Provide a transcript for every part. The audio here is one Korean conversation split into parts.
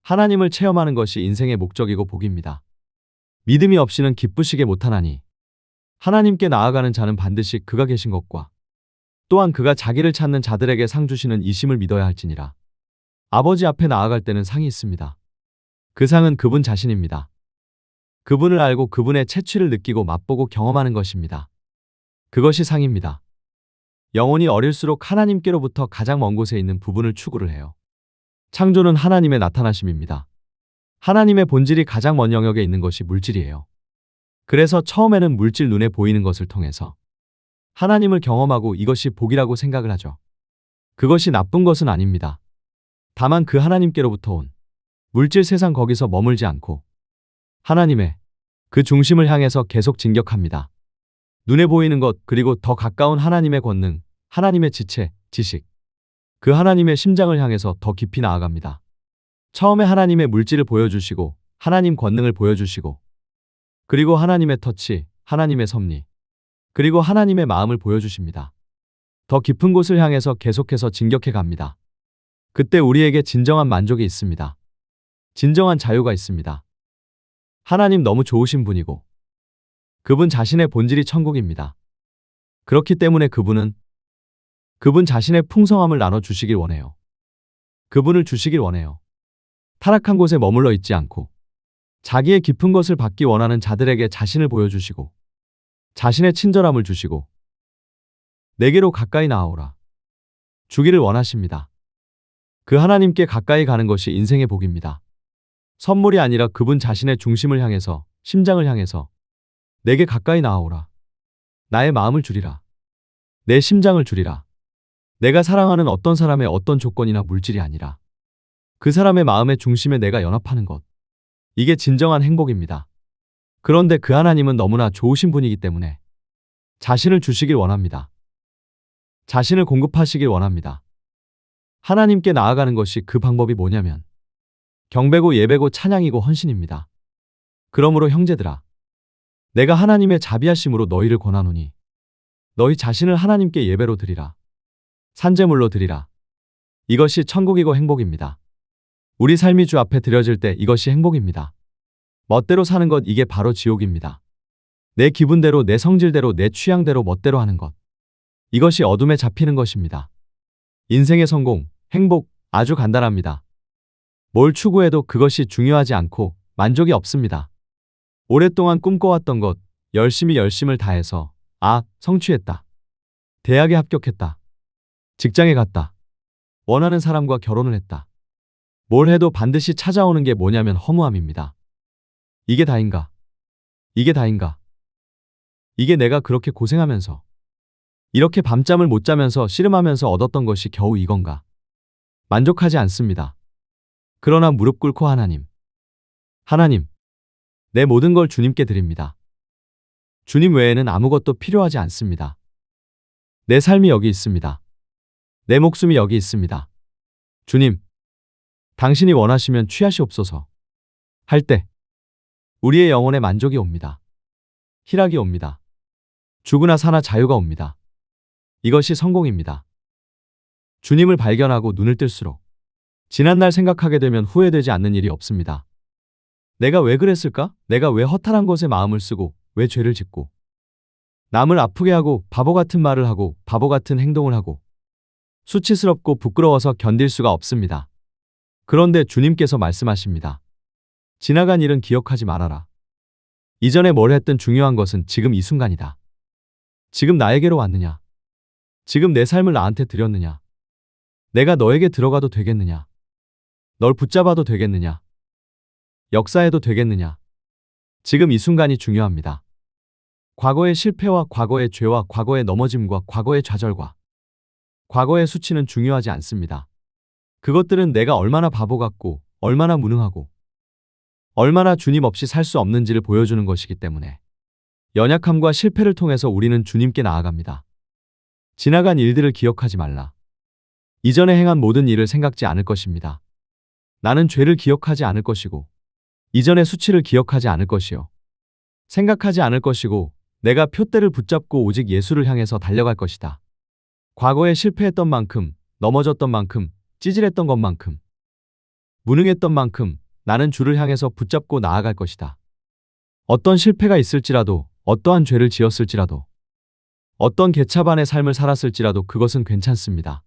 하나님을 체험하는 것이 인생의 목적이고 복입니다. 믿음이 없이는 기쁘시게 못하나니 하나님께 나아가는 자는 반드시 그가 계신 것과 또한 그가 자기를 찾는 자들에게 상 주시는 이심을 믿어야 할지니라. 아버지 앞에 나아갈 때는 상이 있습니다. 그 상은 그분 자신입니다. 그분을 알고 그분의 채취를 느끼고 맛보고 경험하는 것입니다. 그것이 상입니다. 영혼이 어릴수록 하나님께로부터 가장 먼 곳에 있는 부분을 추구를 해요. 창조는 하나님의 나타나심입니다. 하나님의 본질이 가장 먼 영역에 있는 것이 물질이에요. 그래서 처음에는 물질 눈에 보이는 것을 통해서 하나님을 경험하고 이것이 복이라고 생각을 하죠. 그것이 나쁜 것은 아닙니다. 다만 그 하나님께로부터 온 물질 세상 거기서 머물지 않고 하나님의 그 중심을 향해서 계속 진격합니다. 눈에 보이는 것 그리고 더 가까운 하나님의 권능, 하나님의 지체, 지식, 그 하나님의 심장을 향해서 더 깊이 나아갑니다. 처음에 하나님의 물질을 보여주시고 하나님 권능을 보여주시고 그리고 하나님의 터치, 하나님의 섭리, 그리고 하나님의 마음을 보여주십니다. 더 깊은 곳을 향해서 계속해서 진격해 갑니다. 그때 우리에게 진정한 만족이 있습니다. 진정한 자유가 있습니다. 하나님 너무 좋으신 분이고 그분 자신의 본질이 천국입니다. 그렇기 때문에 그분 자신의 풍성함을 나눠주시길 원해요. 그분을 주시길 원해요. 타락한 곳에 머물러 있지 않고 자기의 깊은 것을 받기 원하는 자들에게 자신을 보여주시고 자신의 친절함을 주시고 내게로 가까이 나아오라 주기를 원하십니다. 그 하나님께 가까이 가는 것이 인생의 복입니다. 선물이 아니라 그분 자신의 중심을 향해서 심장을 향해서 내게 가까이 나아오라. 나의 마음을 주리라. 내 심장을 주리라. 내가 사랑하는 어떤 사람의 어떤 조건이나 물질이 아니라 그 사람의 마음의 중심에 내가 연합하는 것. 이게 진정한 행복입니다. 그런데 그 하나님은 너무나 좋으신 분이기 때문에 자신을 주시길 원합니다. 자신을 공급하시길 원합니다. 하나님께 나아가는 것이 그 방법이 뭐냐면 경배고 예배고 찬양이고 헌신입니다. 그러므로 형제들아, 내가 하나님의 자비하심으로 너희를 권하노니 너희 자신을 하나님께 예배로 드리라. 산제물로 드리라. 이것이 천국이고 행복입니다. 우리 삶이 주 앞에 드려질 때 이것이 행복입니다. 멋대로 사는 것 이게 바로 지옥입니다. 내 기분대로 내 성질대로 내 취향대로 멋대로 하는 것. 이것이 어둠에 잡히는 것입니다. 인생의 성공, 행복 아주 간단합니다. 뭘 추구해도 그것이 중요하지 않고 만족이 없습니다. 오랫동안 꿈꿔왔던 것, 열심을 다해서 성취했다. 대학에 합격했다. 직장에 갔다. 원하는 사람과 결혼을 했다. 뭘 해도 반드시 찾아오는 게 뭐냐면 허무함입니다. 이게 다인가? 이게 다인가? 이게 내가 그렇게 고생하면서 이렇게 밤잠을 못 자면서 씨름하면서 얻었던 것이 겨우 이건가? 만족하지 않습니다. 그러나 무릎 꿇고 하나님, 내 모든 걸 주님께 드립니다. 주님 외에는 아무것도 필요하지 않습니다. 내 삶이 여기 있습니다. 내 목숨이 여기 있습니다. 주님, 당신이 원하시면 취하시옵소서. 할 때 우리의 영혼에 만족이 옵니다. 희락이 옵니다. 죽으나 사나 자유가 옵니다. 이것이 성공입니다. 주님을 발견하고 눈을 뜰수록 지난날 생각하게 되면 후회되지 않는 일이 없습니다. 내가 왜 그랬을까? 내가 왜 허탈한 것에 마음을 쓰고 왜 죄를 짓고 남을 아프게 하고 바보 같은 말을 하고 바보 같은 행동을 하고 수치스럽고 부끄러워서 견딜 수가 없습니다. 그런데 주님께서 말씀하십니다. 지나간 일은 기억하지 말아라. 이전에 뭘 했든 중요한 것은 지금 이 순간이다. 지금 나에게로 왔느냐? 지금 내 삶을 나한테 드렸느냐? 내가 너에게 들어가도 되겠느냐? 널 붙잡아도 되겠느냐? 역사해도 되겠느냐? 지금 이 순간이 중요합니다. 과거의 실패와 과거의 죄와 과거의 넘어짐과 과거의 좌절과 과거의 수치는 중요하지 않습니다. 그것들은 내가 얼마나 바보 같고 얼마나 무능하고 얼마나 주님 없이 살 수 없는지를 보여주는 것이기 때문에 연약함과 실패를 통해서 우리는 주님께 나아갑니다. 지나간 일들을 기억하지 말라. 이전에 행한 모든 일을 생각지 않을 것입니다. 나는 죄를 기억하지 않을 것이고 이전의 수치를 기억하지 않을 것이요. 생각하지 않을 것이고 내가 표대를 붙잡고 오직 예수를 향해서 달려갈 것이다. 과거에 실패했던 만큼, 넘어졌던 만큼, 찌질했던 것만큼 무능했던 만큼 나는 주를 향해서 붙잡고 나아갈 것이다. 어떤 실패가 있을지라도, 어떠한 죄를 지었을지라도, 어떤 개차반의 삶을 살았을지라도 그것은 괜찮습니다.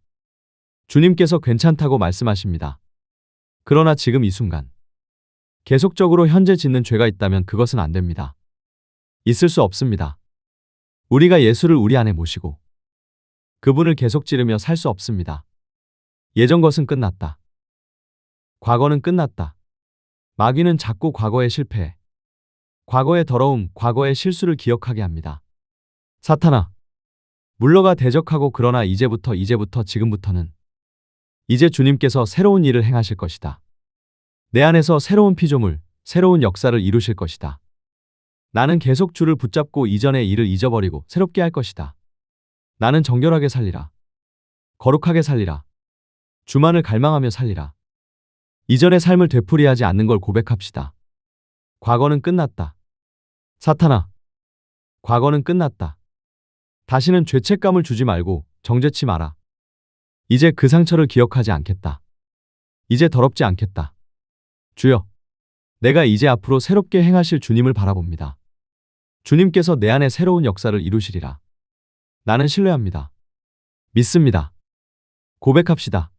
주님께서 괜찮다고 말씀하십니다. 그러나 지금 이 순간, 계속적으로 현재 짓는 죄가 있다면 그것은 안 됩니다. 있을 수 없습니다. 우리가 예수를 우리 안에 모시고 그분을 계속 지르며 살 수 없습니다. 예전 것은 끝났다. 과거는 끝났다. 마귀는 자꾸 과거의 실패, 과거의 더러움, 과거의 실수를 기억하게 합니다. 사탄아, 물러가 대적하고 그러나 이제부터 지금부터는 이제 주님께서 새로운 일을 행하실 것이다. 내 안에서 새로운 피조물, 새로운 역사를 이루실 것이다. 나는 계속 주를 붙잡고 이전의 일을 잊어버리고 새롭게 할 것이다. 나는 정결하게 살리라. 거룩하게 살리라. 주만을 갈망하며 살리라. 이전의 삶을 되풀이하지 않는 걸 고백합시다. 과거는 끝났다. 사탄아, 과거는 끝났다. 다시는 죄책감을 주지 말고 정죄치 마라. 이제 그 상처를 기억하지 않겠다. 이제 더럽지 않겠다. 주여, 내가 이제 앞으로 새롭게 행하실 주님을 바라봅니다. 주님께서 내 안에 새로운 역사를 이루시리라. 나는 신뢰합니다. 믿습니다. 고백합시다.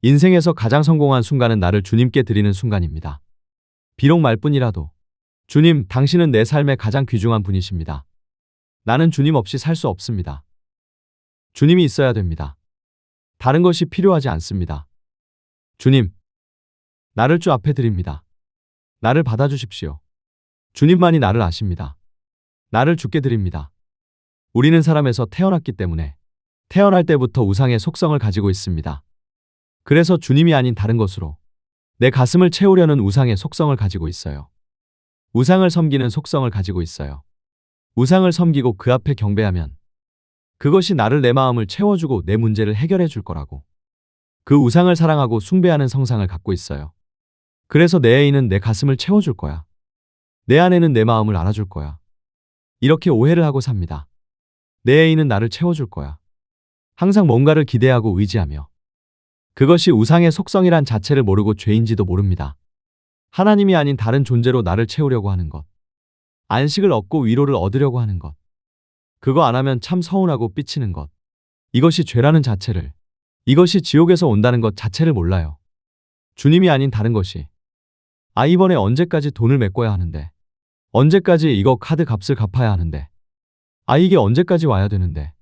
인생에서 가장 성공한 순간은 나를 주님께 드리는 순간입니다. 비록 말뿐이라도 주님, 당신은 내 삶의 가장 귀중한 분이십니다. 나는 주님 없이 살 수 없습니다. 주님이 있어야 됩니다. 다른 것이 필요하지 않습니다. 주님, 나를 주 앞에 드립니다. 나를 받아주십시오. 주님만이 나를 아십니다. 나를 주께 드립니다. 우리는 사람에서 태어났기 때문에 태어날 때부터 우상의 속성을 가지고 있습니다. 그래서 주님이 아닌 다른 것으로 내 가슴을 채우려는 우상의 속성을 가지고 있어요. 우상을 섬기는 속성을 가지고 있어요. 우상을 섬기고 그 앞에 경배하면 그것이 나를 내 마음을 채워주고 내 문제를 해결해 줄 거라고. 그 우상을 사랑하고 숭배하는 성상을 갖고 있어요. 그래서 내 애인은 내 가슴을 채워줄 거야. 내 아내는 내 마음을 알아줄 거야. 이렇게 오해를 하고 삽니다. 내 애인은 나를 채워줄 거야. 항상 뭔가를 기대하고 의지하며. 그것이 우상의 속성이란 자체를 모르고 죄인지도 모릅니다. 하나님이 아닌 다른 존재로 나를 채우려고 하는 것. 안식을 얻고 위로를 얻으려고 하는 것. 그거 안 하면 참 서운하고 삐치는 것. 이것이 죄라는 자체를, 이것이 지옥에서 온다는 것 자체를 몰라요. 주님이 아닌 다른 것이. 이번에 언제까지 돈을 메꿔야 하는데. 언제까지 이거 카드 값을 갚아야 하는데. 이게 언제까지 와야 되는데.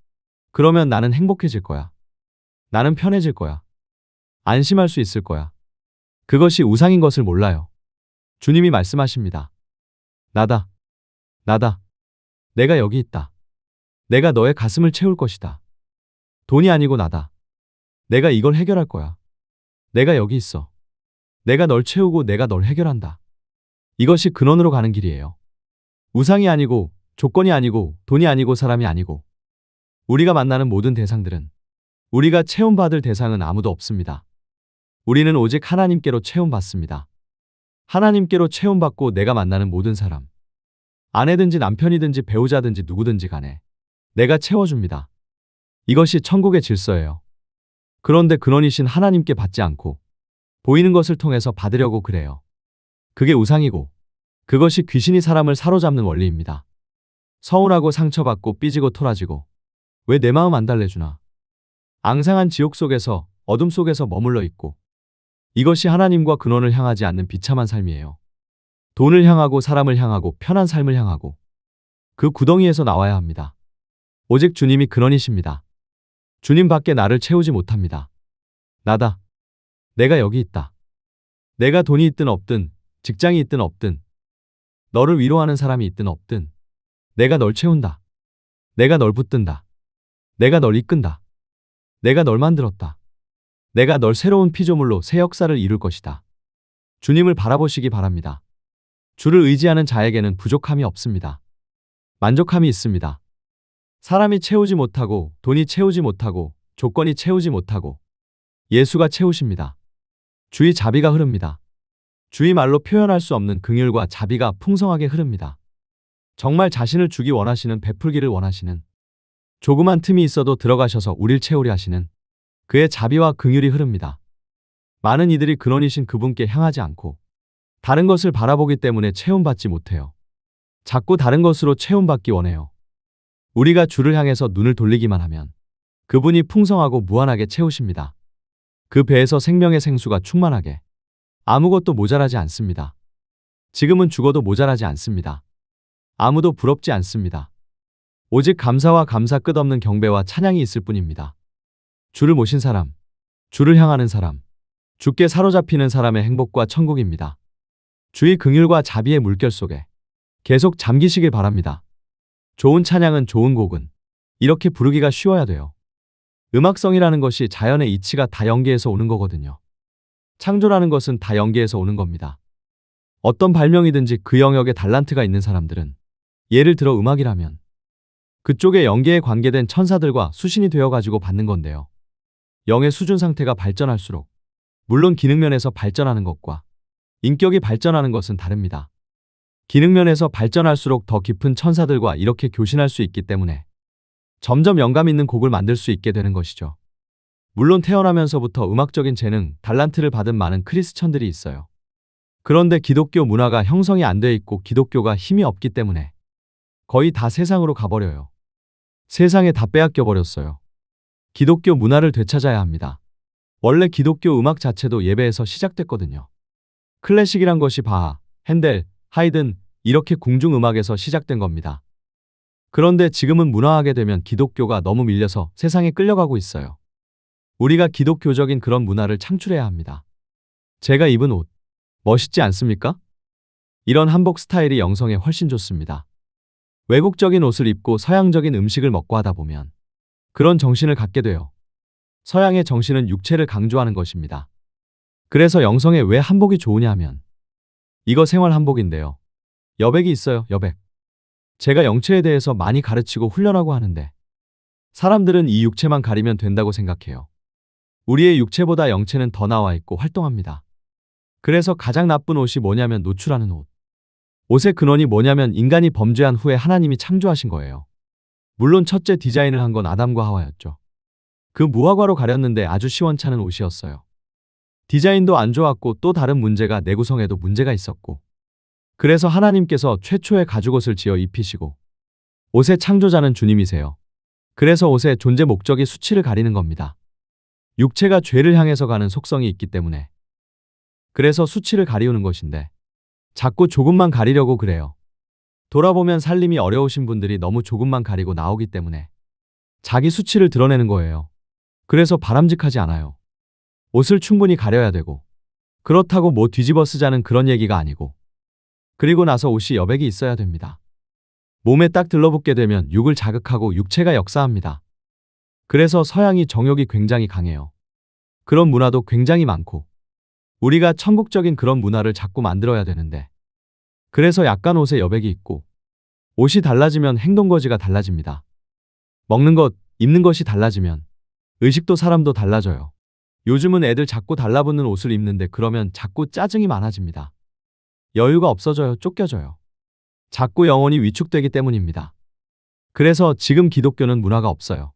그러면 나는 행복해질 거야. 나는 편해질 거야. 안심할 수 있을 거야. 그것이 우상인 것을 몰라요. 주님이 말씀하십니다. 나다. 나다. 내가 여기 있다. 내가 너의 가슴을 채울 것이다. 돈이 아니고 나다. 내가 이걸 해결할 거야. 내가 여기 있어. 내가 널 채우고 내가 널 해결한다. 이것이 근원으로 가는 길이에요. 우상이 아니고, 조건이 아니고, 돈이 아니고, 사람이 아니고. 우리가 만나는 모든 대상들은, 우리가 채움받을 대상은 아무도 없습니다. 우리는 오직 하나님께로 채움받습니다. 하나님께로 채움받고 내가 만나는 모든 사람, 아내든지 남편이든지 배우자든지 누구든지 간에 내가 채워줍니다. 이것이 천국의 질서예요. 그런데 근원이신 하나님께 받지 않고 보이는 것을 통해서 받으려고 그래요. 그게 우상이고 그것이 귀신이 사람을 사로잡는 원리입니다. 서운하고 상처받고 삐지고 토라지고 왜 내 마음 안 달래주나. 앙상한 지옥 속에서 어둠 속에서 머물러 있고 이것이 하나님과 근원을 향하지 않는 비참한 삶이에요. 돈을 향하고 사람을 향하고 편한 삶을 향하고 그 구덩이에서 나와야 합니다. 오직 주님이 근원이십니다. 주님밖에 나를 채우지 못합니다. 나다. 내가 여기 있다. 내가 돈이 있든 없든 직장이 있든 없든 너를 위로하는 사람이 있든 없든 내가 널 채운다. 내가 널 붙든다. 내가 널 이끈다. 내가 널 만들었다. 내가 널 새로운 피조물로 새 역사를 이룰 것이다. 주님을 바라보시기 바랍니다. 주를 의지하는 자에게는 부족함이 없습니다. 만족함이 있습니다. 사람이 채우지 못하고 돈이 채우지 못하고 조건이 채우지 못하고 예수가 채우십니다. 주의 자비가 흐릅니다. 주의 말로 표현할 수 없는 긍휼과 자비가 풍성하게 흐릅니다. 정말 자신을 주기 원하시는 베풀기를 원하시는 조그만 틈이 있어도 들어가셔서 우릴 채우려 하시는 그의 자비와 긍휼이 흐릅니다. 많은 이들이 근원이신 그분께 향하지 않고 다른 것을 바라보기 때문에 체험받지 못해요. 자꾸 다른 것으로 체험받기 원해요. 우리가 주를 향해서 눈을 돌리기만 하면 그분이 풍성하고 무한하게 채우십니다. 그 배에서 생명의 생수가 충만하게 아무것도 모자라지 않습니다. 지금은 죽어도 모자라지 않습니다. 아무도 부럽지 않습니다. 오직 감사와 감사 끝없는 경배와 찬양이 있을 뿐입니다. 주를 모신 사람, 주를 향하는 사람, 주께 사로잡히는 사람의 행복과 천국입니다. 주의 긍휼과 자비의 물결 속에 계속 잠기시길 바랍니다. 좋은 찬양은 좋은 곡은 이렇게 부르기가 쉬워야 돼요. 음악성이라는 것이 자연의 이치가 다 연계해서 오는 거거든요. 창조라는 것은 다 연계해서 오는 겁니다. 어떤 발명이든지 그 영역에 달란트가 있는 사람들은 예를 들어 음악이라면 그쪽의 연계에 관계된 천사들과 수신이 되어가지고 받는 건데요. 영의 수준 상태가 발전할수록 물론 기능면에서 발전하는 것과 인격이 발전하는 것은 다릅니다. 기능면에서 발전할수록 더 깊은 천사들과 이렇게 교신할 수 있기 때문에 점점 영감 있는 곡을 만들 수 있게 되는 것이죠. 물론 태어나면서부터 음악적인 재능, 달란트를 받은 많은 크리스천들이 있어요. 그런데 기독교 문화가 형성이 안 돼 있고 기독교가 힘이 없기 때문에 거의 다 세상으로 가버려요. 세상에 다 빼앗겨 버렸어요. 기독교 문화를 되찾아야 합니다. 원래 기독교 음악 자체도 예배에서 시작됐거든요. 클래식이란 것이 바하, 핸델, 하이든 이렇게 궁중음악에서 시작된 겁니다. 그런데 지금은 문화하게 되면 기독교가 너무 밀려서 세상에 끌려가고 있어요. 우리가 기독교적인 그런 문화를 창출해야 합니다. 제가 입은 옷, 멋있지 않습니까? 이런 한복 스타일이 영성에 훨씬 좋습니다. 외국적인 옷을 입고 서양적인 음식을 먹고 하다 보면 그런 정신을 갖게 돼요. 서양의 정신은 육체를 강조하는 것입니다. 그래서 영성에 왜 한복이 좋으냐 하면 이거 생활 한복인데요. 여백이 있어요, 여백. 제가 영체에 대해서 많이 가르치고 훈련하고 하는데 사람들은 이 육체만 가리면 된다고 생각해요. 우리의 육체보다 영체는 더 나와 있고 활동합니다. 그래서 가장 나쁜 옷이 뭐냐면 노출하는 옷. 옷의 근원이 뭐냐면 인간이 범죄한 후에 하나님이 창조하신 거예요. 물론 첫째 디자인을 한 건 아담과 하와였죠. 그 무화과로 가렸는데 아주 시원찮은 옷이었어요. 디자인도 안 좋았고 또 다른 문제가 내구성에도 문제가 있었고 그래서 하나님께서 최초의 가죽옷을 지어 입히시고 옷의 창조자는 주님이세요. 그래서 옷의 존재 목적이 수치를 가리는 겁니다. 육체가 죄를 향해서 가는 속성이 있기 때문에 그래서 수치를 가리우는 것인데 자꾸 조금만 가리려고 그래요. 돌아보면 살림이 어려우신 분들이 너무 조금만 가리고 나오기 때문에 자기 수치를 드러내는 거예요. 그래서 바람직하지 않아요. 옷을 충분히 가려야 되고 그렇다고 뭐 뒤집어 쓰자는 그런 얘기가 아니고 그리고 나서 옷이 여백이 있어야 됩니다. 몸에 딱 들러붙게 되면 육을 자극하고 육체가 역사합니다. 그래서 서양이 정욕이 굉장히 강해요. 그런 문화도 굉장히 많고 우리가 천국적인 그런 문화를 자꾸 만들어야 되는데 그래서 약간 옷에 여백이 있고 옷이 달라지면 행동거지가 달라집니다. 먹는 것, 입는 것이 달라지면 의식도 사람도 달라져요. 요즘은 애들 자꾸 달라붙는 옷을 입는데 그러면 자꾸 짜증이 많아집니다. 여유가 없어져요. 쫓겨져요. 자꾸 영혼이 위축되기 때문입니다. 그래서 지금 기독교는 문화가 없어요.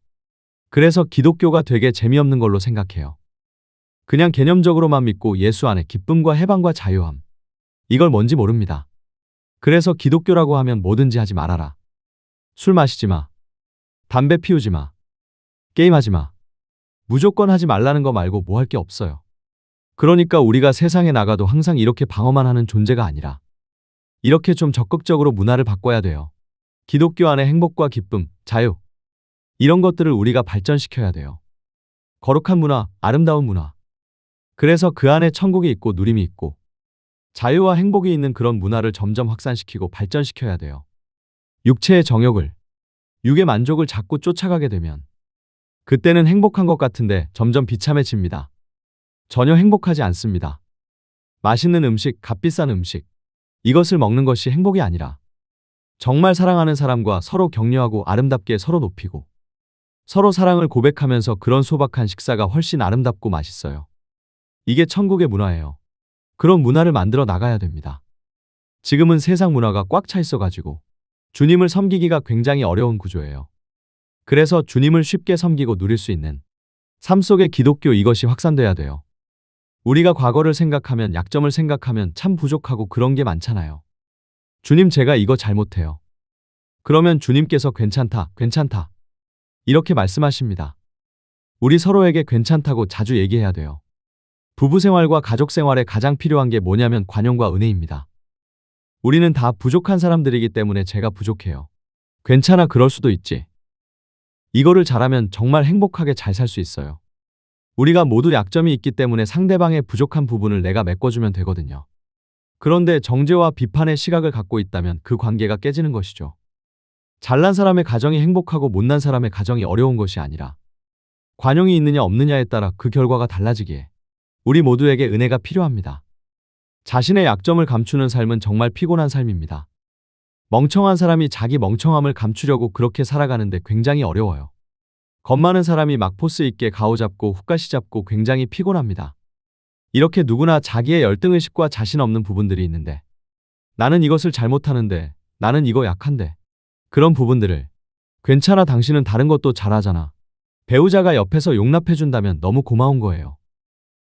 그래서 기독교가 되게 재미없는 걸로 생각해요. 그냥 개념적으로만 믿고 예수 안에 기쁨과 해방과 자유함. 이걸 뭔지 모릅니다. 그래서 기독교라고 하면 뭐든지 하지 말아라. 술 마시지 마. 담배 피우지 마. 게임하지 마. 무조건 하지 말라는 거 말고 뭐 할 게 없어요. 그러니까 우리가 세상에 나가도 항상 이렇게 방어만 하는 존재가 아니라 이렇게 좀 적극적으로 문화를 바꿔야 돼요. 기독교 안에 행복과 기쁨, 자유 이런 것들을 우리가 발전시켜야 돼요. 거룩한 문화, 아름다운 문화. 그래서 그 안에 천국이 있고 누림이 있고 자유와 행복이 있는 그런 문화를 점점 확산시키고 발전시켜야 돼요. 육체의 정욕을, 육의 만족을 자꾸 쫓아가게 되면 그때는 행복한 것 같은데 점점 비참해집니다. 전혀 행복하지 않습니다. 맛있는 음식, 값비싼 음식. 이것을 먹는 것이 행복이 아니라 정말 사랑하는 사람과 서로 격려하고 아름답게 서로 높이고 서로 사랑을 고백하면서 그런 소박한 식사가 훨씬 아름답고 맛있어요. 이게 천국의 문화예요. 그런 문화를 만들어 나가야 됩니다. 지금은 세상 문화가 꽉 차 있어가지고 주님을 섬기기가 굉장히 어려운 구조예요. 그래서 주님을 쉽게 섬기고 누릴 수 있는 삶 속의 기독교 이것이 확산돼야 돼요. 우리가 과거를 생각하면, 약점을 생각하면 참 부족하고 그런 게 많잖아요. 주님, 제가 이거 잘못해요. 그러면 주님께서 괜찮다, 괜찮다, 이렇게 말씀하십니다. 우리 서로에게 괜찮다고 자주 얘기해야 돼요. 부부 생활과 가족 생활에 가장 필요한 게 뭐냐면 관용과 은혜입니다. 우리는 다 부족한 사람들이기 때문에 제가 부족해요. 괜찮아, 그럴 수도 있지. 이거를 잘하면 정말 행복하게 잘 살 수 있어요. 우리가 모두 약점이 있기 때문에 상대방의 부족한 부분을 내가 메꿔주면 되거든요. 그런데 정죄와 비판의 시각을 갖고 있다면 그 관계가 깨지는 것이죠. 잘난 사람의 가정이 행복하고 못난 사람의 가정이 어려운 것이 아니라 관용이 있느냐 없느냐에 따라 그 결과가 달라지기에 우리 모두에게 은혜가 필요합니다. 자신의 약점을 감추는 삶은 정말 피곤한 삶입니다. 멍청한 사람이 자기 멍청함을 감추려고 그렇게 살아가는데 굉장히 어려워요. 겁 많은 사람이 막 포스 있게 가오잡고 훅가시 잡고 굉장히 피곤합니다. 이렇게 누구나 자기의 열등의식과 자신 없는 부분들이 있는데, 나는 이것을 잘못하는데, 나는 이거 약한데, 그런 부분들을 괜찮아, 당신은 다른 것도 잘하잖아, 배우자가 옆에서 용납해준다면 너무 고마운 거예요.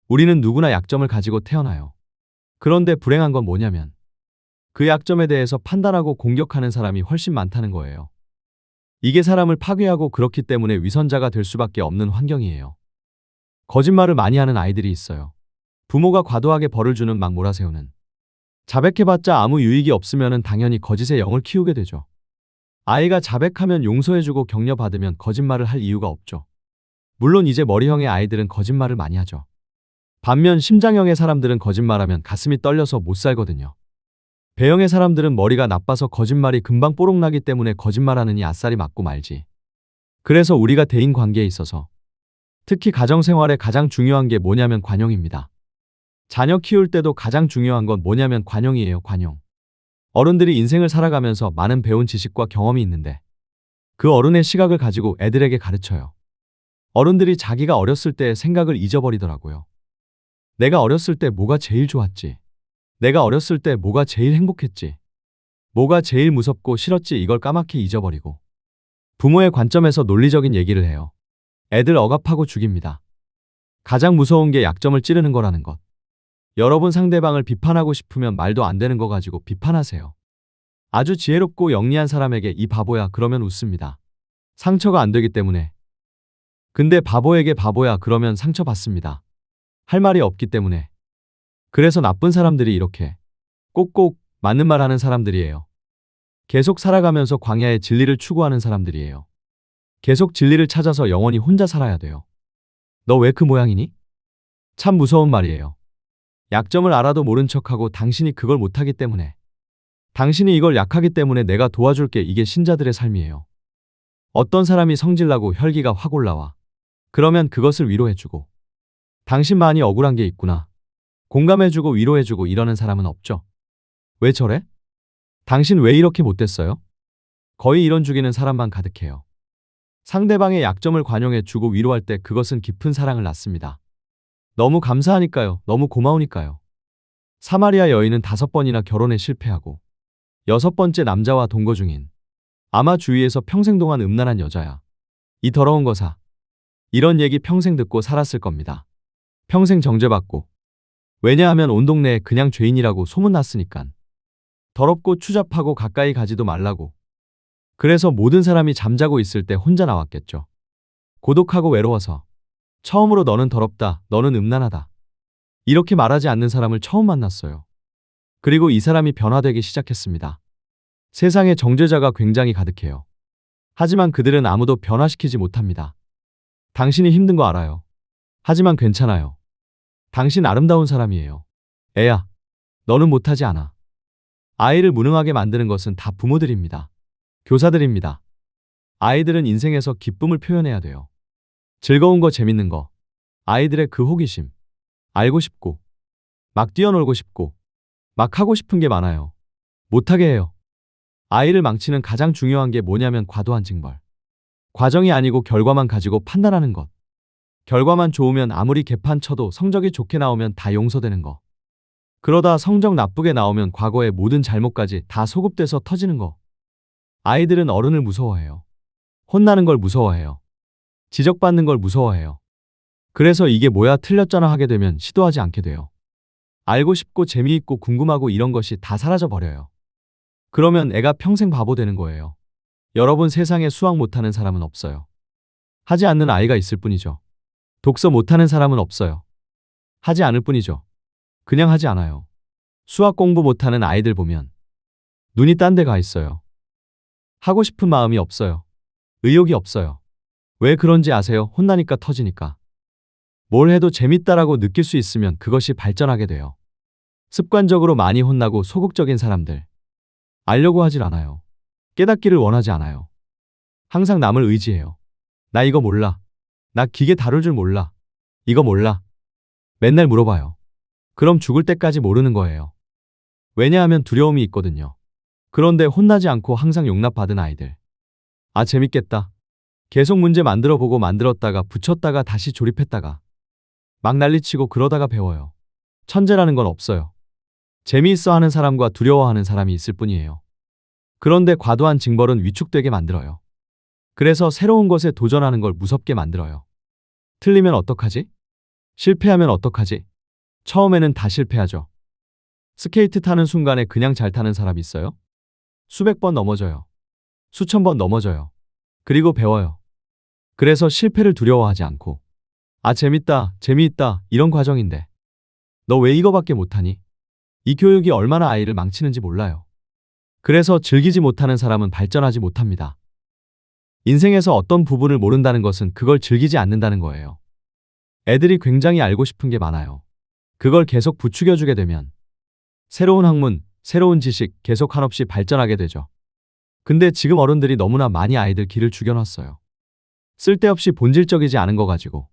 우리는 누구나 약점을 가지고 태어나요. 그런데 불행한 건 뭐냐면 그 약점에 대해서 판단하고 공격하는 사람이 훨씬 많다는 거예요. 이게 사람을 파괴하고 그렇기 때문에 위선자가 될 수밖에 없는 환경이에요. 거짓말을 많이 하는 아이들이 있어요. 부모가 과도하게 벌을 주는, 막 몰아세우는. 자백해봤자 아무 유익이 없으면 당연히 거짓의 영을 키우게 되죠. 아이가 자백하면 용서해주고 격려받으면 거짓말을 할 이유가 없죠. 물론 이제 머리형의 아이들은 거짓말을 많이 하죠. 반면 심장형의 사람들은 거짓말하면 가슴이 떨려서 못 살거든요. 배형의 사람들은 머리가 나빠서 거짓말이 금방 뽀록나기 때문에 거짓말하느니 아싸리 맞고 말지. 그래서 우리가 대인 관계에 있어서, 특히 가정생활에 가장 중요한 게 뭐냐면 관용입니다. 자녀 키울 때도 가장 중요한 건 뭐냐면 관용이에요, 관용. 어른들이 인생을 살아가면서 많은 배운 지식과 경험이 있는데 그 어른의 시각을 가지고 애들에게 가르쳐요. 어른들이 자기가 어렸을 때의 생각을 잊어버리더라고요. 내가 어렸을 때 뭐가 제일 좋았지? 내가 어렸을 때 뭐가 제일 행복했지? 뭐가 제일 무섭고 싫었지? 이걸 까맣게 잊어버리고 부모의 관점에서 논리적인 얘기를 해요. 애들 억압하고 죽입니다. 가장 무서운 게 약점을 찌르는 거라는 것. 여러분, 상대방을 비판하고 싶으면 말도 안 되는 거 가지고 비판하세요. 아주 지혜롭고 영리한 사람에게 이 바보야 그러면 웃습니다. 상처가 안 되기 때문에. 근데 바보에게 바보야 그러면 상처받습니다. 할 말이 없기 때문에. 그래서 나쁜 사람들이 이렇게 꼭꼭 맞는 말 하는 사람들이에요. 계속 살아가면서 광야의 진리를 추구하는 사람들이에요. 계속 진리를 찾아서 영원히 혼자 살아야 돼요. 너 왜 그 모양이니? 참 무서운 말이에요. 약점을 알아도 모른 척하고 당신이 그걸 못하기 때문에, 당신이 이걸 약하기 때문에 내가 도와줄게, 이게 신자들의 삶이에요. 어떤 사람이 성질나고 혈기가 확 올라와. 그러면 그것을 위로해주고, 당신 많이 억울한 게 있구나, 공감해주고 위로해주고 이러는 사람은 없죠. 왜 저래? 당신 왜 이렇게 못됐어요? 거의 이런 죽이는 사람만 가득해요. 상대방의 약점을 관용해주고 위로할 때 그것은 깊은 사랑을 낳습니다. 너무 감사하니까요. 너무 고마우니까요. 사마리아 여인은 5번이나 결혼에 실패하고 6번째 남자와 동거 중인, 아마 주위에서 평생 동안 음란한 여자야. 이 더러운 거사. 이런 얘기 평생 듣고 살았을 겁니다. 평생 정죄받고. 왜냐하면 온 동네에 그냥 죄인이라고 소문났으니깐. 더럽고 추잡하고 가까이 가지도 말라고. 그래서 모든 사람이 잠자고 있을 때 혼자 나왔겠죠. 고독하고 외로워서. 처음으로 너는 더럽다, 너는 음란하다, 이렇게 말하지 않는 사람을 처음 만났어요. 그리고 이 사람이 변화되기 시작했습니다. 세상에 정죄자가 굉장히 가득해요. 하지만 그들은 아무도 변화시키지 못합니다. 당신이 힘든 거 알아요. 하지만 괜찮아요. 당신 아름다운 사람이에요. 애야, 너는 못하지 않아. 아이를 무능하게 만드는 것은 다 부모들입니다. 교사들입니다. 아이들은 인생에서 기쁨을 표현해야 돼요. 즐거운 거, 재밌는 거. 아이들의 그 호기심. 알고 싶고, 막 뛰어놀고 싶고, 막 하고 싶은 게 많아요. 못하게 해요. 아이를 망치는 가장 중요한 게 뭐냐면 과도한 징벌. 과정이 아니고 결과만 가지고 판단하는 것. 결과만 좋으면 아무리 개판 쳐도 성적이 좋게 나오면 다 용서되는 거. 그러다 성적 나쁘게 나오면 과거의 모든 잘못까지 다 소급돼서 터지는 거. 아이들은 어른을 무서워해요. 혼나는 걸 무서워해요. 지적받는 걸 무서워해요. 그래서 이게 뭐야 틀렸잖아 하게 되면 시도하지 않게 돼요. 알고 싶고 재미있고 궁금하고 이런 것이 다 사라져 버려요. 그러면 애가 평생 바보 되는 거예요. 여러분 세상에 수학 못하는 사람은 없어요. 하지 않는 아이가 있을 뿐이죠. 독서 못하는 사람은 없어요. 하지 않을 뿐이죠. 그냥 하지 않아요. 수학 공부 못하는 아이들 보면 눈이 딴 데 가 있어요. 하고 싶은 마음이 없어요. 의욕이 없어요. 왜 그런지 아세요? 혼나니까 터지니까. 뭘 해도 재밌다라고 느낄 수 있으면 그것이 발전하게 돼요. 습관적으로 많이 혼나고 소극적인 사람들. 알려고 하질 않아요. 깨닫기를 원하지 않아요. 항상 남을 의지해요. 나 이거 몰라. 나 기계 다룰 줄 몰라. 이거 몰라. 맨날 물어봐요. 그럼 죽을 때까지 모르는 거예요. 왜냐하면 두려움이 있거든요. 그런데 혼나지 않고 항상 용납받은 아이들. 아, 재밌겠다. 계속 문제 만들어보고 만들었다가 붙였다가 다시 조립했다가 막 난리치고 그러다가 배워요. 천재라는 건 없어요. 재미있어 하는 사람과 두려워하는 사람이 있을 뿐이에요. 그런데 과도한 징벌은 위축되게 만들어요. 그래서 새로운 것에 도전하는 걸 무섭게 만들어요. 틀리면 어떡하지? 실패하면 어떡하지? 처음에는 다 실패하죠. 스케이트 타는 순간에 그냥 잘 타는 사람 있어요? 수백 번 넘어져요. 수천 번 넘어져요. 그리고 배워요. 그래서 실패를 두려워하지 않고 아, 재밌다, 재미있다 이런 과정인데 너 왜 이거밖에 못하니? 이 교육이 얼마나 아이를 망치는지 몰라요. 그래서 즐기지 못하는 사람은 발전하지 못합니다. 인생에서 어떤 부분을 모른다는 것은 그걸 즐기지 않는다는 거예요. 애들이 굉장히 알고 싶은 게 많아요. 그걸 계속 부추겨주게 되면 새로운 학문, 새로운 지식 계속 한없이 발전하게 되죠. 근데 지금 어른들이 너무나 많이 아이들 길을 죽여놨어요. 쓸데없이 본질적이지 않은 거 가지고.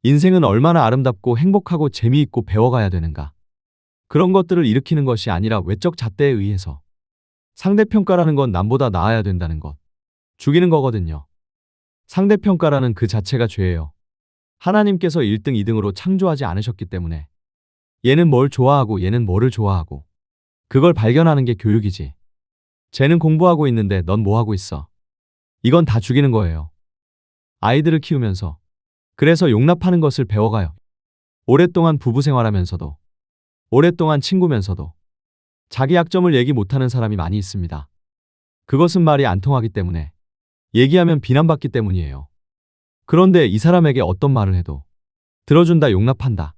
인생은 얼마나 아름답고 행복하고 재미있고 배워가야 되는가. 그런 것들을 일으키는 것이 아니라 외적 잣대에 의해서. 상대평가라는 건 남보다 나아야 된다는 것. 죽이는 거거든요. 상대평가라는 그 자체가 죄예요. 하나님께서 1등, 2등으로 창조하지 않으셨기 때문에 얘는 뭘 좋아하고 얘는 뭐를 좋아하고 그걸 발견하는 게 교육이지. 쟤는 공부하고 있는데 넌 뭐 하고 있어? 이건 다 죽이는 거예요. 아이들을 키우면서. 그래서 용납하는 것을 배워가요. 오랫동안 부부 생활하면서도 오랫동안 친구면서도 자기 약점을 얘기 못하는 사람이 많이 있습니다. 그것은 말이 안 통하기 때문에 얘기하면 비난받기 때문이에요. 그런데 이 사람에게 어떤 말을 해도 들어준다, 용납한다.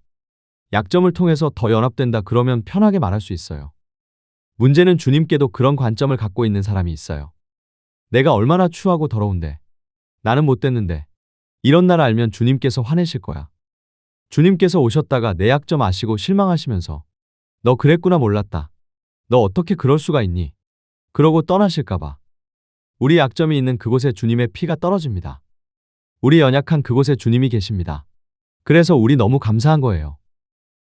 약점을 통해서 더 연합된다 그러면 편하게 말할 수 있어요. 문제는 주님께도 그런 관점을 갖고 있는 사람이 있어요. 내가 얼마나 추하고 더러운데 나는 못됐는데 이런 날 알면 주님께서 화내실 거야. 주님께서 오셨다가 내 약점 아시고 실망하시면서 너 그랬구나 몰랐다. 너 어떻게 그럴 수가 있니? 그러고 떠나실까 봐. 우리 약점이 있는 그곳에 주님의 피가 떨어집니다. 우리 연약한 그곳에 주님이 계십니다. 그래서 우리 너무 감사한 거예요.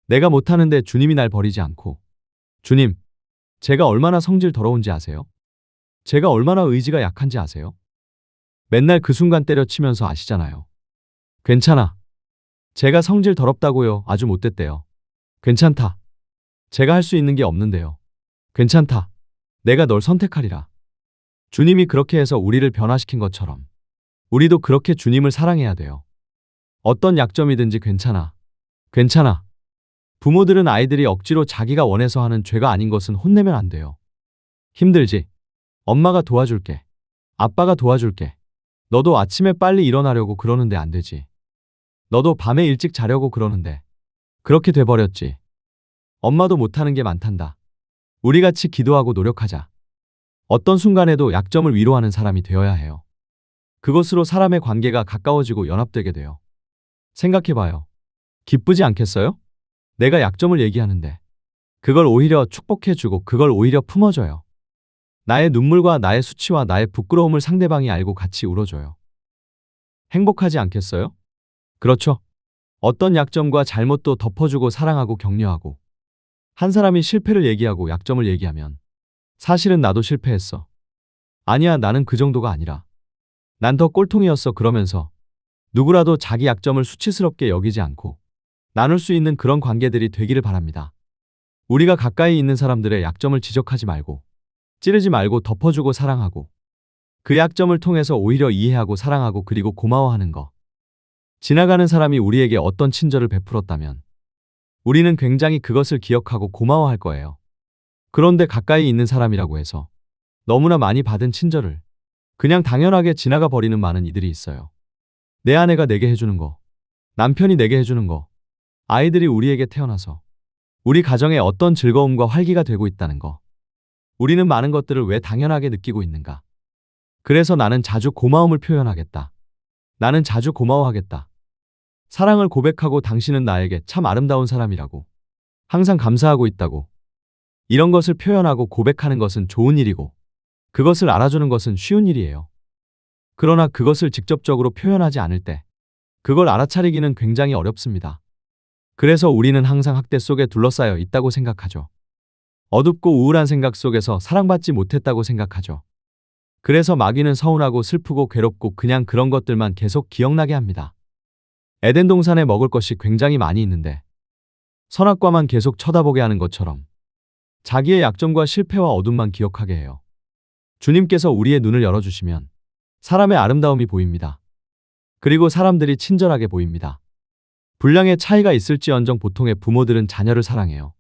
내가 못하는데 주님이 날 버리지 않고 주님, 제가 얼마나 성질 더러운지 아세요? 제가 얼마나 의지가 약한지 아세요? 맨날 그 순간 때려치면서 아시잖아요. 괜찮아. 제가 성질 더럽다고요. 아주 못됐대요. 괜찮다. 제가 할 수 있는 게 없는데요. 괜찮다. 내가 널 선택하리라. 주님이 그렇게 해서 우리를 변화시킨 것처럼 우리도 그렇게 주님을 사랑해야 돼요. 어떤 약점이든지 괜찮아. 괜찮아. 부모들은 아이들이 억지로 자기가 원해서 하는 죄가 아닌 것은 혼내면 안 돼요. 힘들지? 엄마가 도와줄게. 아빠가 도와줄게. 너도 아침에 빨리 일어나려고 그러는데 안 되지. 너도 밤에 일찍 자려고 그러는데 그렇게 돼버렸지. 엄마도 못하는 게 많단다. 우리 같이 기도하고 노력하자. 어떤 순간에도 약점을 위로하는 사람이 되어야 해요. 그것으로 사람의 관계가 가까워지고 연합되게 돼요. 생각해봐요. 기쁘지 않겠어요? 내가 약점을 얘기하는데 그걸 오히려 축복해주고 그걸 오히려 품어줘요. 나의 눈물과 나의 수치와 나의 부끄러움을 상대방이 알고 같이 울어줘요. 행복하지 않겠어요? 그렇죠. 어떤 약점과 잘못도 덮어주고 사랑하고 격려하고 한 사람이 실패를 얘기하고 약점을 얘기하면 사실은 나도 실패했어. 아니야, 나는 그 정도가 아니라 난 더 꼴통이었어 그러면서 누구라도 자기 약점을 수치스럽게 여기지 않고 나눌 수 있는 그런 관계들이 되기를 바랍니다. 우리가 가까이 있는 사람들의 약점을 지적하지 말고 찌르지 말고 덮어주고 사랑하고 그 약점을 통해서 오히려 이해하고 사랑하고 그리고 고마워하는 거. 지나가는 사람이 우리에게 어떤 친절을 베풀었다면 우리는 굉장히 그것을 기억하고 고마워할 거예요. 그런데 가까이 있는 사람이라고 해서 너무나 많이 받은 친절을 그냥 당연하게 지나가 버리는 많은 이들이 있어요. 내 아내가 내게 해주는 거, 남편이 내게 해주는 거, 아이들이 우리에게 태어나서 우리 가정에 어떤 즐거움과 활기가 되고 있다는 거. 우리는 많은 것들을 왜 당연하게 느끼고 있는가? 그래서 나는 자주 고마움을 표현하겠다. 나는 자주 고마워하겠다. 사랑을 고백하고 당신은 나에게 참 아름다운 사람이라고. 항상 감사하고 있다고. 이런 것을 표현하고 고백하는 것은 좋은 일이고 그것을 알아주는 것은 쉬운 일이에요. 그러나 그것을 직접적으로 표현하지 않을 때 그걸 알아차리기는 굉장히 어렵습니다. 그래서 우리는 항상 학대 속에 둘러싸여 있다고 생각하죠. 어둡고 우울한 생각 속에서 사랑받지 못했다고 생각하죠. 그래서 마귀는 서운하고 슬프고 괴롭고 그냥 그런 것들만 계속 기억나게 합니다. 에덴 동산에 먹을 것이 굉장히 많이 있는데 선악과만 계속 쳐다보게 하는 것처럼 자기의 약점과 실패와 어둠만 기억하게 해요. 주님께서 우리의 눈을 열어주시면 사람의 아름다움이 보입니다. 그리고 사람들이 친절하게 보입니다. 분량의 차이가 있을지언정 보통의 부모들은 자녀를 사랑해요.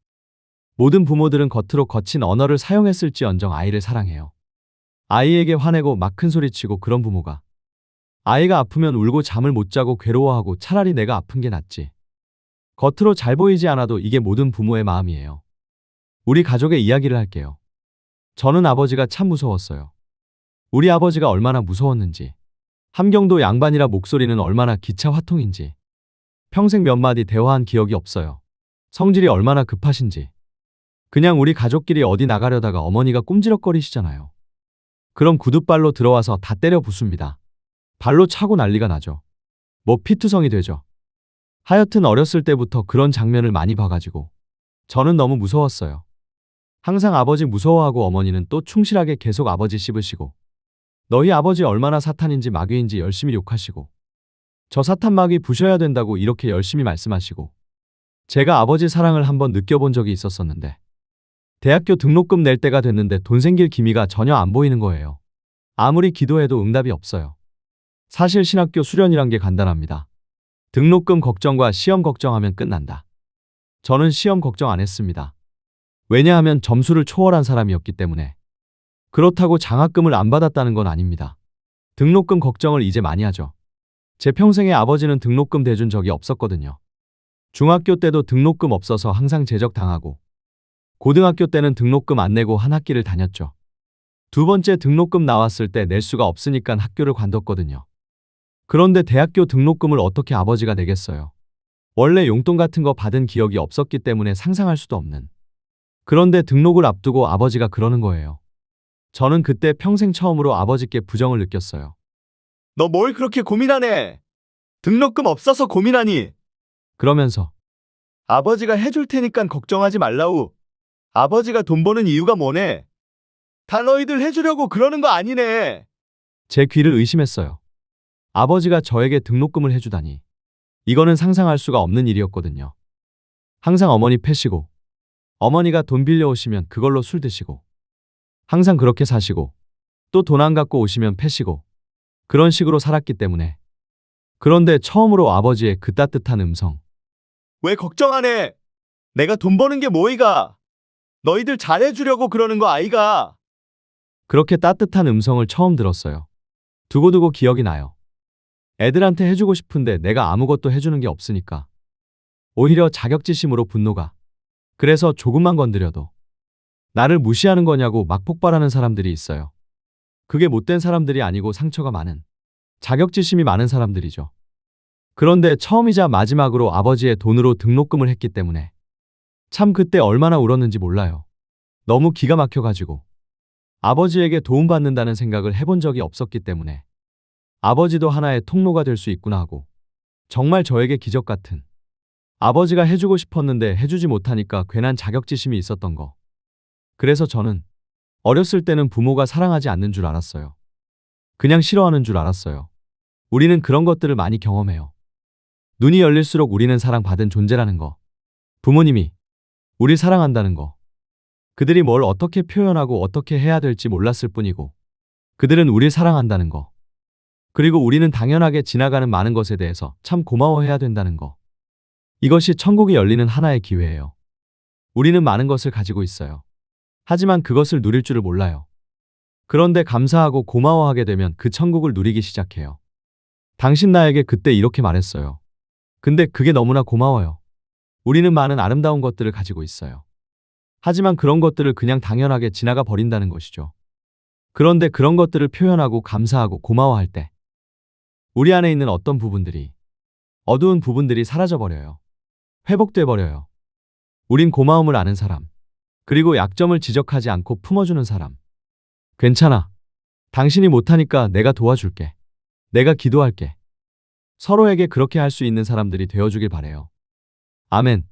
모든 부모들은 겉으로 거친 언어를 사용했을지언정 아이를 사랑해요. 아이에게 화내고 막 큰소리치고 그런 부모가 아이가 아프면 울고 잠을 못 자고 괴로워하고 차라리 내가 아픈 게 낫지. 겉으로 잘 보이지 않아도 이게 모든 부모의 마음이에요. 우리 가족의 이야기를 할게요. 저는 아버지가 참 무서웠어요. 우리 아버지가 얼마나 무서웠는지. 함경도 양반이라 목소리는 얼마나 기차 화통인지. 평생 몇 마디 대화한 기억이 없어요. 성질이 얼마나 급하신지. 그냥 우리 가족끼리 어디 나가려다가 어머니가 꼼지럭거리시잖아요. 그럼 구둣발로 들어와서 다 때려 부숩니다. 발로 차고 난리가 나죠. 뭐 피투성이 되죠. 하여튼 어렸을 때부터 그런 장면을 많이 봐가지고 저는 너무 무서웠어요. 항상 아버지 무서워하고 어머니는 또 충실하게 계속 아버지 씹으시고 너희 아버지 얼마나 사탄인지 마귀인지 열심히 욕하시고 저 사탄 마귀 부셔야 된다고 이렇게 열심히 말씀하시고 제가 아버지 사랑을 한번 느껴본 적이 있었었는데 대학교 등록금 낼 때가 됐는데 돈 생길 기미가 전혀 안 보이는 거예요. 아무리 기도해도 응답이 없어요. 사실 신학교 수련이란 게 간단합니다. 등록금 걱정과 시험 걱정하면 끝난다. 저는 시험 걱정 안 했습니다. 왜냐하면 점수를 초월한 사람이었기 때문에. 그렇다고 장학금을 안 받았다는 건 아닙니다. 등록금 걱정을 이제 많이 하죠. 제 평생에 아버지는 등록금 대준 적이 없었거든요. 중학교 때도 등록금 없어서 항상 제적당하고 고등학교 때는 등록금 안 내고 한 학기를 다녔죠. 두 번째 등록금 나왔을 때 낼 수가 없으니까 학교를 관뒀거든요. 그런데 대학교 등록금을 어떻게 아버지가 내겠어요? 원래 용돈 같은 거 받은 기억이 없었기 때문에 상상할 수도 없는. 그런데 등록을 앞두고 아버지가 그러는 거예요. 저는 그때 평생 처음으로 아버지께 부정을 느꼈어요. 너 뭘 그렇게 고민하네? 등록금 없어서 고민하니? 그러면서 아버지가 해줄 테니깐 걱정하지 말라우. 아버지가 돈 버는 이유가 뭐네? 다 너희들 해주려고 그러는 거 아니네. 제 귀를 의심했어요. 아버지가 저에게 등록금을 해주다니. 이거는 상상할 수가 없는 일이었거든요. 항상 어머니 패시고 어머니가 돈 빌려오시면 그걸로 술 드시고 항상 그렇게 사시고 또 돈 안 갖고 오시면 패시고 그런 식으로 살았기 때문에. 그런데 처음으로 아버지의 그 따뜻한 음성. 왜 걱정하네? 내가 돈 버는 게 뭐이가? 너희들 잘해주려고 그러는 거 아이가? 그렇게 따뜻한 음성을 처음 들었어요. 두고두고 기억이 나요. 애들한테 해주고 싶은데 내가 아무것도 해주는 게 없으니까. 오히려 자격지심으로 분노가. 그래서 조금만 건드려도 나를 무시하는 거냐고 막 폭발하는 사람들이 있어요. 그게 못된 사람들이 아니고 상처가 많은, 자격지심이 많은 사람들이죠. 그런데 처음이자 마지막으로 아버지의 돈으로 등록금을 했기 때문에 참 그때 얼마나 울었는지 몰라요. 너무 기가 막혀가지고 아버지에게 도움받는다는 생각을 해본 적이 없었기 때문에 아버지도 하나의 통로가 될 수 있구나 하고 정말 저에게 기적 같은, 아버지가 해주고 싶었는데 해주지 못하니까 괜한 자격지심이 있었던 거. 그래서 저는 어렸을 때는 부모가 사랑하지 않는 줄 알았어요. 그냥 싫어하는 줄 알았어요. 우리는 그런 것들을 많이 경험해요. 눈이 열릴수록 우리는 사랑받은 존재라는 거. 부모님이 우리 사랑한다는 거. 그들이 뭘 어떻게 표현하고 어떻게 해야 될지 몰랐을 뿐이고 그들은 우리 사랑한다는 거. 그리고 우리는 당연하게 지나가는 많은 것에 대해서 참 고마워해야 된다는 거. 이것이 천국이 열리는 하나의 기회예요. 우리는 많은 것을 가지고 있어요. 하지만 그것을 누릴 줄을 몰라요. 그런데 감사하고 고마워하게 되면 그 천국을 누리기 시작해요. 당신 나에게 그때 이렇게 말했어요. 근데 그게 너무나 고마워요. 우리는 많은 아름다운 것들을 가지고 있어요. 하지만 그런 것들을 그냥 당연하게 지나가 버린다는 것이죠. 그런데 그런 것들을 표현하고 감사하고 고마워할 때 우리 안에 있는 어떤 부분들이, 어두운 부분들이 사라져 버려요. 회복돼 버려요. 우린 고마움을 아는 사람, 그리고 약점을 지적하지 않고 품어주는 사람. 괜찮아. 당신이 못하니까 내가 도와줄게. 내가 기도할게. 서로에게 그렇게 할 수 있는 사람들이 되어주길 바래요. 아멘.